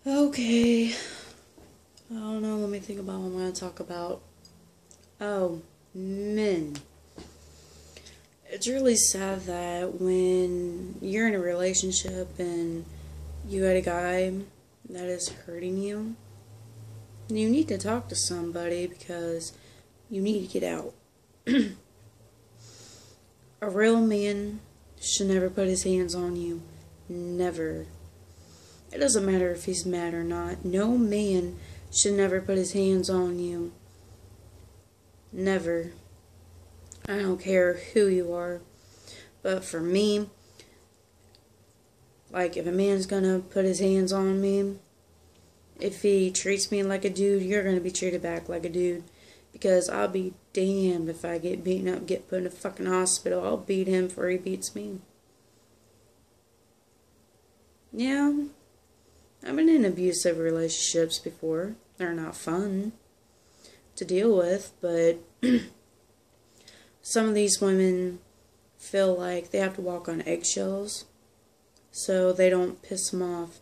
Okay. I don't know. Let me think about what I'm going to talk about. Oh, men. It's really sad that when you're in a relationship and you got a guy that is hurting you, you need to talk to somebody because you need to get out. A real man should never put his hands on you. Never. It doesn't matter if he's mad or not. No man should never put his hands on you. Never. I don't care who you are. But for me, like if a man's gonna put his hands on me, if he treats me like a dude, you're gonna be treated back like a dude. Because I'll be damned if I get beaten up, get put in a fucking hospital. I'll beat him before he beats me. Yeah, I've been in abusive relationships before. They're not fun to deal with, but some of these women feel like they have to walk on eggshells so they don't piss them off.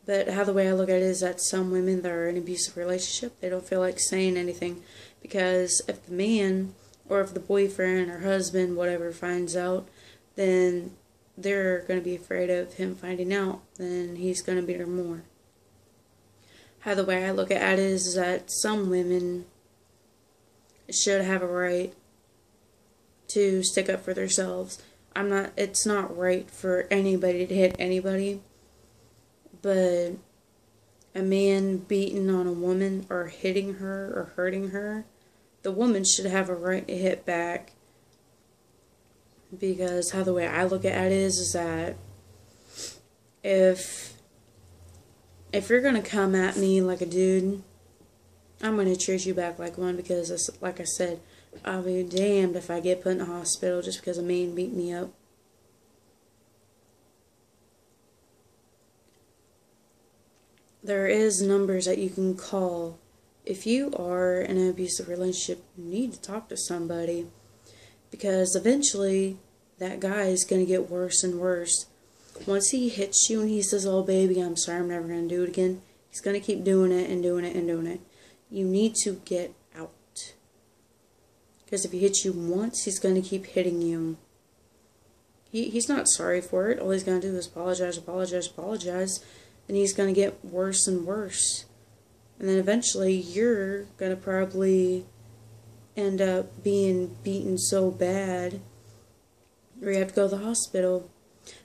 But how the way I look at it is that some women that are in an abusive relationship, they don't feel like saying anything because if the man or if the boyfriend or husband, whatever, finds out, then they're going to be afraid of him finding out, then he's going to beat her more. How the way I look at it is that some women should have a right to stick up for themselves. It's not right for anybody to hit anybody, but a man beating on a woman or hitting her or hurting her, the woman should have a right to hit back. Because how the way I look at it is that if you're gonna come at me like a dude, I'm gonna treat you back like one because, like I said, I'll be damned if I get put in the hospital just because a man beat me up. There is numbers that you can call. If you are in an abusive relationship, you need to talk to somebody. Because eventually, that guy is going to get worse and worse. Once he hits you and he says, "Oh baby, I'm sorry, I'm never going to do it again," he's going to keep doing it and doing it and doing it. You need to get out. Because if he hits you once, he's going to keep hitting you. He's not sorry for it. All he's going to do is apologize, apologize, apologize. And he's going to get worse and worse. And then eventually, you're going to probably end up being beaten so bad or you have to go to the hospital.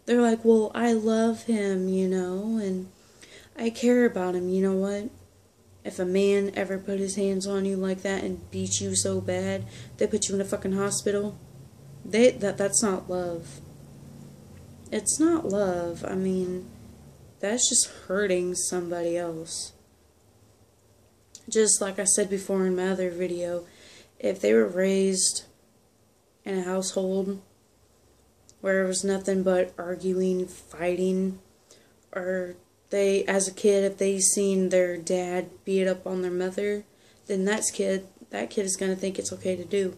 They're like, "Well, I love him, and I care about him." You know what? If a man ever put his hands on you like that and beat you so bad they put you in a fucking hospital, that's not love. It's not love. I mean, that's just hurting somebody else. Just like I said before in my other video, if they were raised in a household where it was nothing but arguing, fighting, or they, as a kid, if they seen their dad beat up on their mother, then that kid is going to think it's okay to do.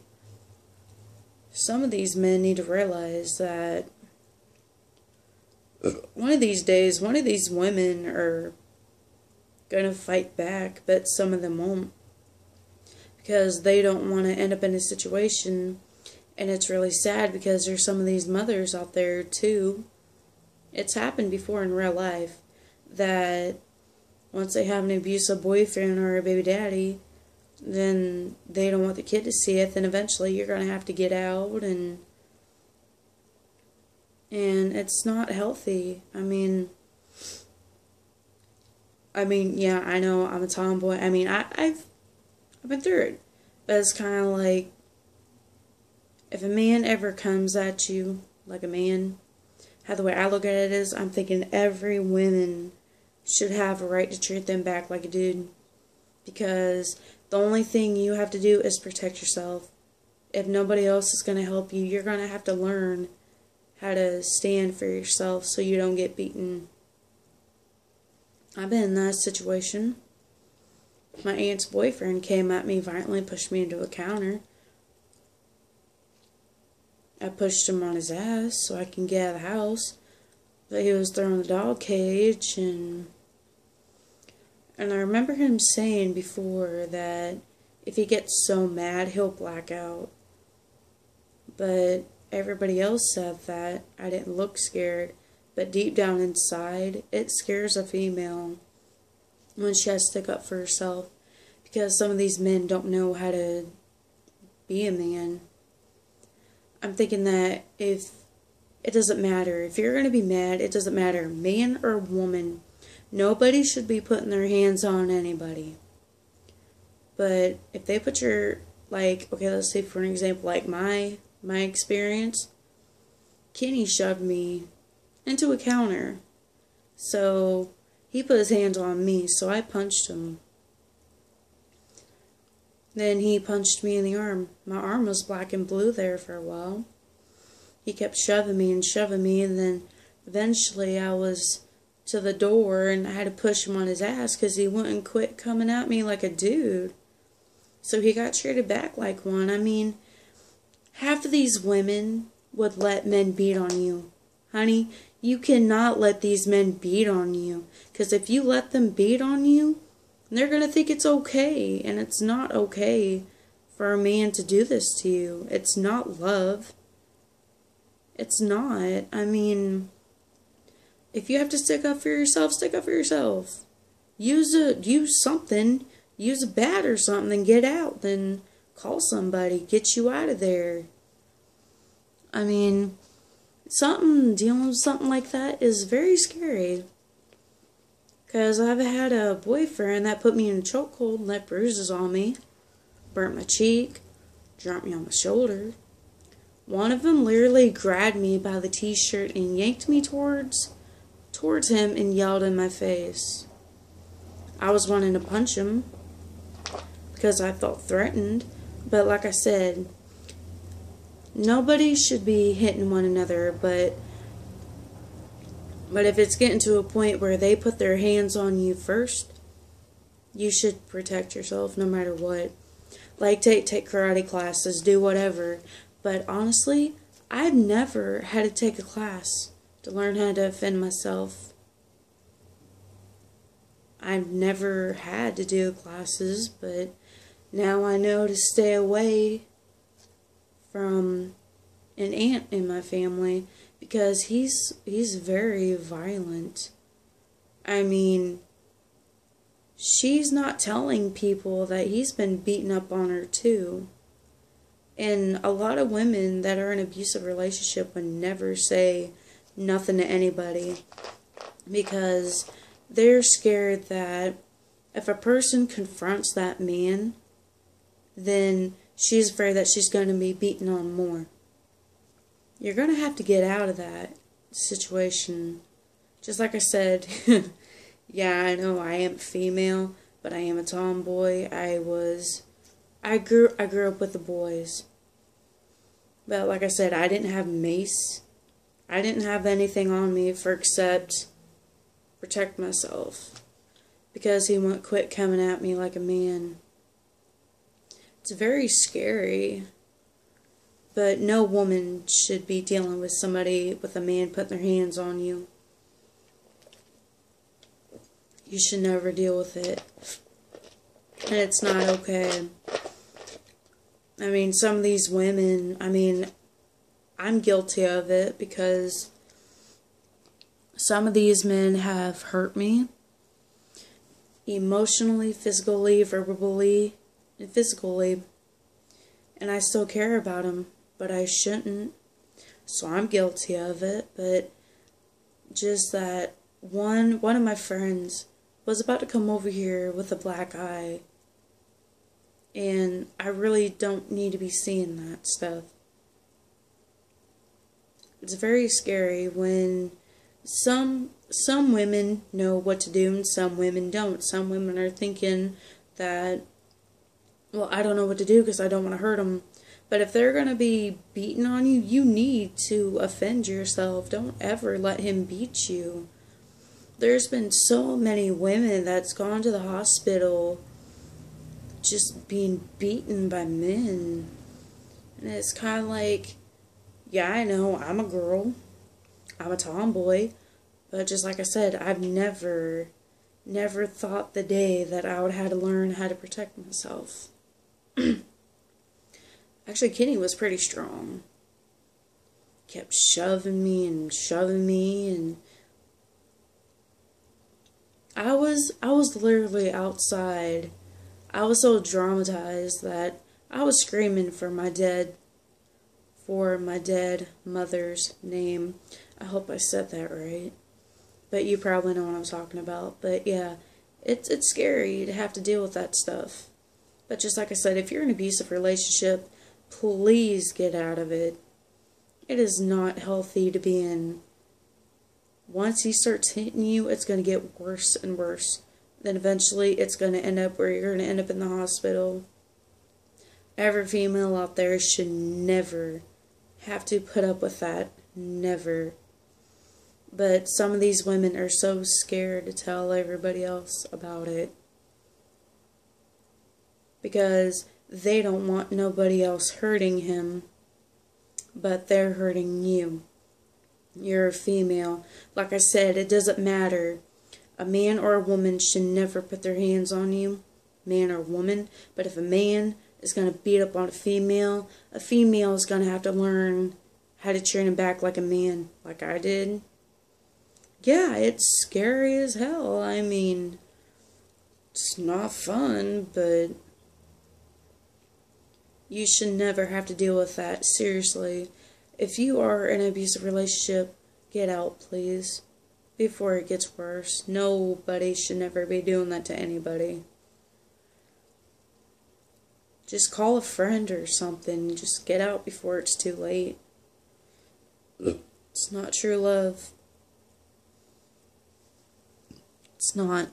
Some of these men need to realize that one of these days, one of these women are going to fight back, but some of them won't. Because they don't want to end up in a situation, and it's really sad because there's some of these mothers out there too. It's happened before in real life that once they have an abusive boyfriend or a baby daddy, then they don't want the kid to see it, then eventually you're going to have to get out, and it's not healthy. I mean, yeah, I know I'm a tomboy. I mean, I've been through it. But it's kind of like, if a man ever comes at you like a man, how the way I look at it is, I'm thinking every woman should have a right to treat them back like a dude. Because the only thing you have to do is protect yourself. If nobody else is going to help you, you're going to have to learn how to stand for yourself so you don't get beaten. I've been in that situation. My aunt's boyfriend came at me violently, pushed me into a counter. I pushed him on his ass so I can get out of the house. But he was throwing the dog cage, and And I remember him saying before that if he gets so mad, he'll black out. But everybody else said that I didn't look scared. But deep down inside, it scares a female when she has to stick up for herself. Because some of these men don't know how to be a man. I'm thinking that if it doesn't matter, if you're going to be mad, it doesn't matter, man or woman. Nobody should be putting their hands on anybody. But if they put your, like, okay, let's say for an example, like my experience, Kenny shoved me into a counter. So he put his hands on me, so I punched him. Then he punched me in the arm. My arm was black and blue there for a while. He kept shoving me, and then eventually I was to the door and I had to push him on his ass because he wouldn't quit coming at me like a dude. So he got treated back like one. I mean, half of these women would let men beat on you. Honey, you cannot let these men beat on you. Because if you let them beat on you, they're going to think it's okay. And it's not okay for a man to do this to you. It's not love. It's not. I mean, if you have to stick up for yourself, stick up for yourself. Use something. Use a bat or something and get out. Then call somebody. Get you out of there. I mean, dealing with something like that is very scary. Because I've had a boyfriend that put me in a chokehold and left bruises on me. Burnt my cheek. Dropped me on my shoulder. One of them literally grabbed me by the t-shirt and yanked me towards him and yelled in my face. I was wanting to punch him because I felt threatened. But like I said, nobody should be hitting one another, but if it's getting to a point where they put their hands on you first, you should protect yourself no matter what. Like, take karate classes, do whatever. But honestly, I've never had to take a class to learn how to defend myself. I've never had to do classes, but now I know to stay away from an aunt in my family because he's very violent. I mean, she's not telling people that he's been beating up on her too. And a lot of women that are in an abusive relationship would never say nothing to anybody because they're scared that if a person confronts that man, then she's afraid that she's going to be beaten on more. You're going to have to get out of that situation. Just like I said, yeah, I know I am female, but I am a tomboy. I grew up with the boys. But like I said, I didn't have mace. I didn't have anything on me except protect myself. Because he wouldn't quit coming at me like a man. It's very scary. But no woman should be dealing with a man putting their hands on you. You should never deal with it. And it's not okay. I mean, some of these women, I'm guilty of it because some of these men have hurt me emotionally, physically, verbally, and physically. And I still care about them, but I shouldn't. So I'm guilty of it. But just that one of my friends was about to come over here with a black eye. And I really don't need to be seeing that stuff. It's very scary when some women know what to do and some women don't. Some women are thinking that, well, I don't know what to do because I don't want to hurt them. But if they're going to be beating on you, you need to offend yourself. Don't ever let him beat you. There's been so many women that's gone to the hospital just being beaten by men. And it's kind of like, yeah, I know, I'm a girl. I'm a tomboy. But just like I said, I've never never thought the day that I would have to learn how to protect myself. Actually, Kenny was pretty strong. Kept shoving me, and I was literally outside. I was so traumatized that I was screaming for my dead mother's name. I hope I said that right. But you probably know what I'm talking about. But yeah, it's scary to have to deal with that stuff. But just like I said, if you're in an abusive relationship, please get out of it. It is not healthy to be in. Once he starts hitting you, it's going to get worse and worse. Then eventually it's going to end up where you're going to end up in the hospital. Every female out there should never have to put up with that. Never. But some of these women are so scared to tell everybody else about it. Because they don't want nobody else hurting him. But they're hurting you. You're a female. Like I said, it doesn't matter. A man or a woman should never put their hands on you. Man or woman. But if a man is going to beat up on a female is going to have to learn how to turn him back like a man. Like I did. Yeah, it's scary as hell. I mean, it's not fun, but you should never have to deal with that. Seriously. If you are in an abusive relationship, get out, please. Before it gets worse. Nobody should never be doing that to anybody. Just call a friend or something. Just get out before it's too late. It's not true love. It's not.